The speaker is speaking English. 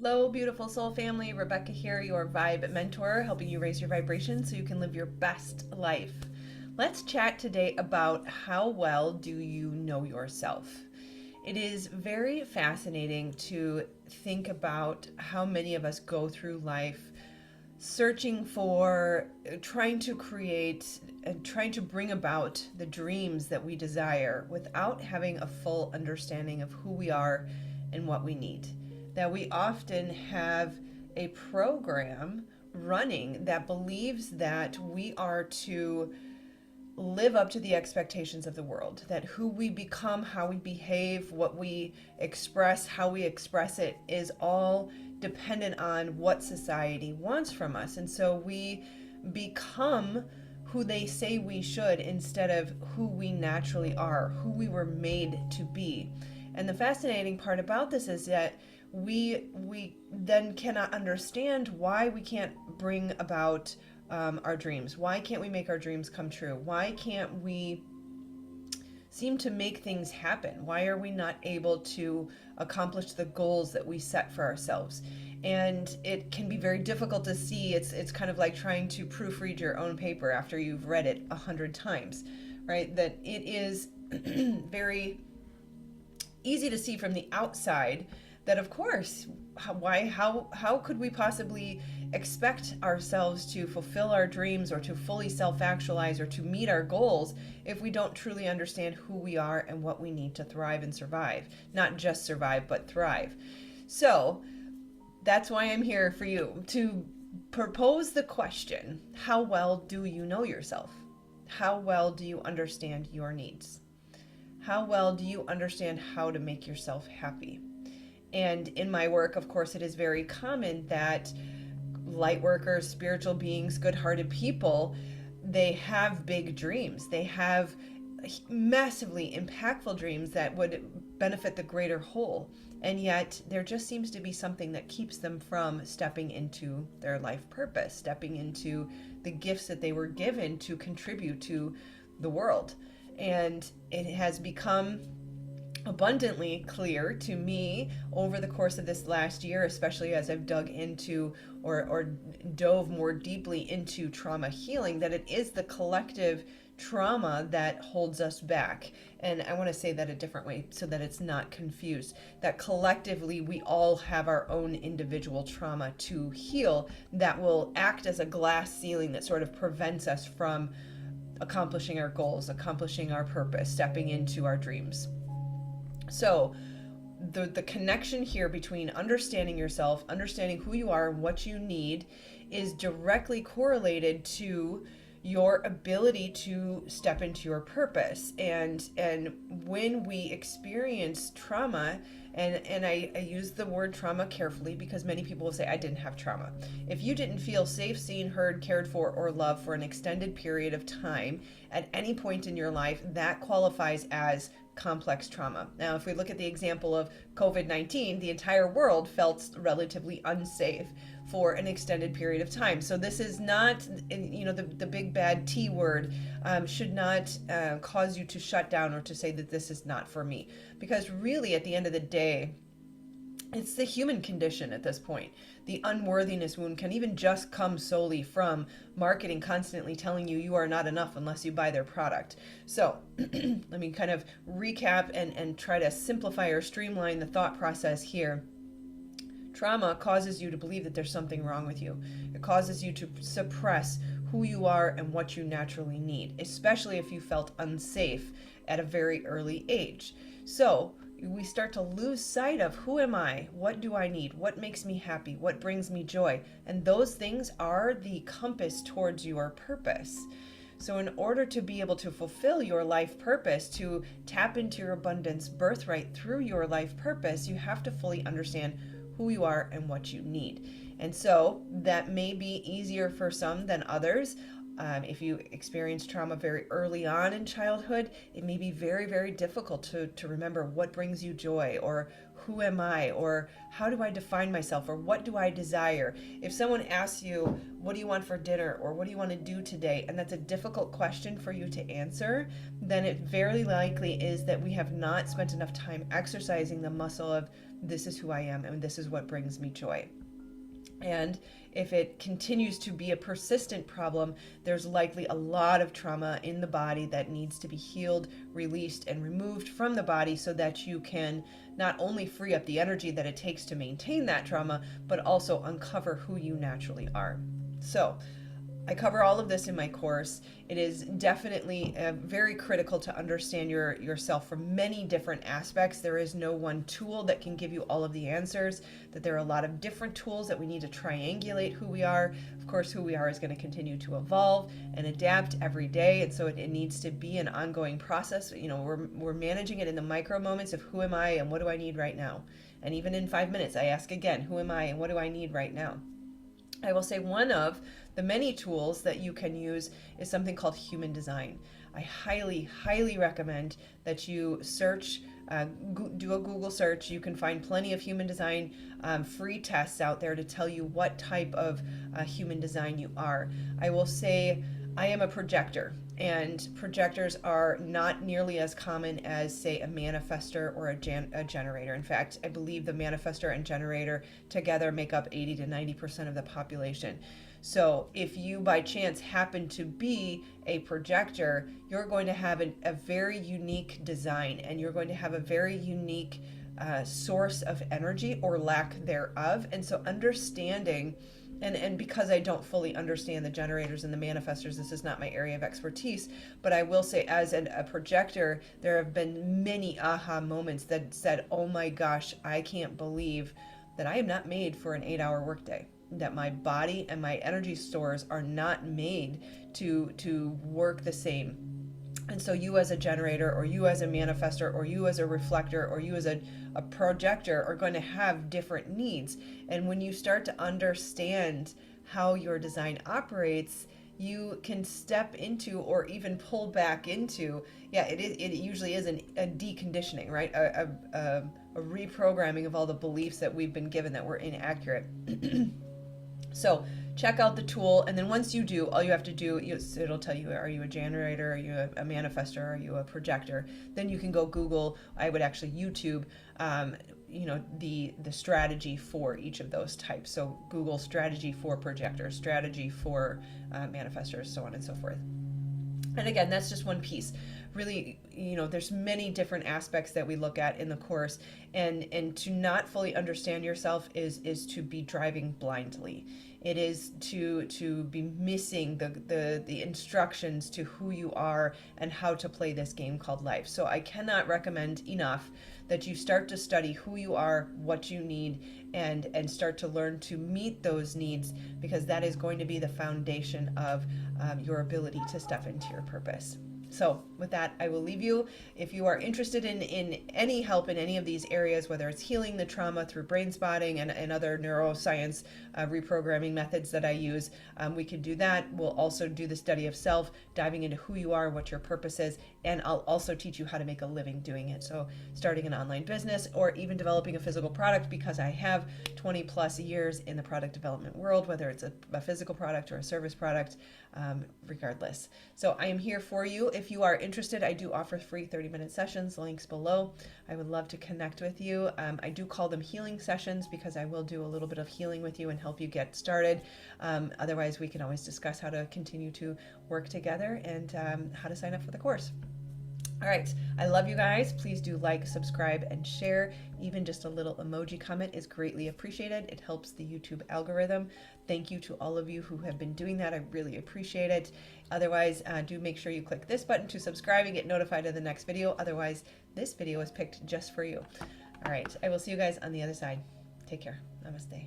Hello, beautiful soul family. Rebecca here, your vibe mentor, helping you raise your vibration so you can live your best life. Let's chat today about how well do you know yourself. It is very fascinating to think about how many of us go through life searching for, trying to create, and trying to bring about the dreams that we desire without having a full understanding of who we are and what we need. That we often have a program running that believes that we are to live up to the expectations of the world, that who we become, how we behave, what we express, how we express it is all dependent on what society wants from us. And so we become who they say we should instead of who we naturally are, who we were made to be. And the fascinating part about this is that we then cannot understand why we can't bring about our dreams. Why can't we make our dreams come true? Why can't we seem to make things happen? Why are we not able to accomplish the goals that we set for ourselves? And it can be very difficult to see. It's kind of like trying to proofread your own paper after you've read it 100 times, right? That it is very easy to see from the outside that, of course, how could we possibly expect ourselves to fulfill our dreams or to fully self-actualize or to meet our goals if we don't truly understand who we are and what we need to thrive and survive? Not just survive, but thrive. So that's why I'm here for you to propose the question: how well do you know yourself? How well do you understand your needs? How well do you understand how to make yourself happy? And in my work, of course, it is very common that light workers, spiritual beings, good-hearted people, they have big dreams. They have massively impactful dreams that would benefit the greater whole. And yet there just seems to be something that keeps them from stepping into their life purpose, stepping into the gifts that they were given to contribute to the world. And it has become abundantly clear to me over the course of this last year, especially as I've dug into or dove more deeply into trauma healing, that it is the collective trauma that holds us back. And I want to say that a different way so that it's not confused. That collectively we all have our own individual trauma to heal that will act as a glass ceiling that sort of prevents us from accomplishing our goals, accomplishing our purpose, stepping into our dreams. So the connection here between understanding yourself, understanding who you are and what you need is directly correlated to your ability to step into your purpose. And when we experience trauma, and I use the word trauma carefully because many people will say, I didn't have trauma. If you didn't feel safe, seen, heard, cared for, or loved for an extended period of time at any point in your life, that qualifies as complex trauma. Now, if we look at the example of COVID-19, the entire world felt relatively unsafe for an extended period of time. So this is not, the big bad T word should not cause you to shut down or to say that this is not for me. Because really, at the end of the day, it's the human condition at this point. The unworthiness wound can even just come solely from marketing constantly telling you you are not enough unless you buy their product. So let me kind of recap and try to simplify or streamline the thought process here. Trauma causes you to believe that there's something wrong with you. It causes you to suppress who you are and what you naturally need, especially if you felt unsafe at a very early age. So we start to lose sight of who am I, what do I need, what makes me happy, what brings me joy, and those things are the compass towards your purpose. So in order to be able to fulfill your life purpose, to tap into your abundance birthright through your life purpose, you have to fully understand who you are and what you need. And so that may be easier for some than others. If you experience trauma very early on in childhood, it may be very, very difficult to remember what brings you joy, or who am I, or how do I define myself, or what do I desire. If someone asks you, what do you want for dinner, or what do you want to do today, and that's a difficult question for you to answer, then it very likely is that we have not spent enough time exercising the muscle of, this is who I am and this is what brings me joy. And if it continues to be a persistent problem, there's likely a lot of trauma in the body that needs to be healed, released, and removed from the body so that you can not only free up the energy that it takes to maintain that trauma, but also uncover who you naturally are. So I cover all of this in my course. It is definitely very critical to understand yourself from many different aspects. There is no one tool that can give you all of the answers, that there are a lot of different tools that we need to triangulate who we are. Of course, who we are is going to continue to evolve and adapt every day. And so it needs to be an ongoing process. You know, we're managing it in the micro moments of who am I and what do I need right now? And even in 5 minutes, I ask again, who am I and what do I need right now? I will say one of the many tools that you can use is something called human design. I highly, highly recommend that you search, do a Google search. You can find plenty of human design free tests out there to tell you what type of human design you are. I will say I am a projector, and projectors are not nearly as common as, say, a manifestor or a generator. In fact, I believe the manifestor and generator together make up 80 to 90% of the population. So if you by chance happen to be a projector, you're going to have a very unique design, and you're going to have a very unique source of energy or lack thereof. And so understanding, and because I don't fully understand the generators and the manifestors, this is not my area of expertise, but I will say as a projector, there have been many aha moments that said, oh my gosh, I can't believe that I am not made for an 8-hour workday, that my body and my energy stores are not made to work the same. And so you as a generator, or you as a manifestor, or you as a reflector, or you as a projector are going to have different needs. And when you start to understand how your design operates, you can step into, or even pull back into, it usually is a deconditioning, right? A reprogramming of all the beliefs that we've been given that were inaccurate. So check out the tool, and then once you do, all you have to do, it'll tell you, are you a generator, are you a manifestor, are you a projector? Then you can go Google, I would actually YouTube, the strategy for each of those types. So Google strategy for projectors, strategy for manifestors, so on and so forth. And again, that's just one piece. Really, there's many different aspects that we look at in the course, and to not fully understand yourself is to be driving blindly. It is to be missing the instructions to who you are and how to play this game called life. So I cannot recommend enough that you start to study who you are, what you need, and start to learn to meet those needs, because that is going to be the foundation of your ability to step into your purpose. So with that, I will leave you. If you are interested in any help in any of these areas, whether it's healing the trauma through brain spotting and other neuroscience reprogramming methods that I use, we can do that. We'll also do the study of self, diving into who you are, what your purpose is, and I'll also teach you how to make a living doing it. So starting an online business, or even developing a physical product, because I have 20 plus years in the product development world, whether it's a physical product or a service product, regardless. So I am here for you. If you are interested, I do offer free 30-minute sessions, links below. I would love to connect with you. I do call them healing sessions because I will do a little bit of healing with you and help you get started. Otherwise, we can always discuss how to continue to work together and how to sign up for the course. All right, I love you guys. Please do like, subscribe, and share. Even just a little emoji comment is greatly appreciated. It helps the YouTube algorithm. Thank you to all of you who have been doing that. I really appreciate it. Otherwise, do make sure you click this button to subscribe and get notified of the next video. Otherwise, this video is picked just for you. All right, I will see you guys on the other side. Take care. Namaste.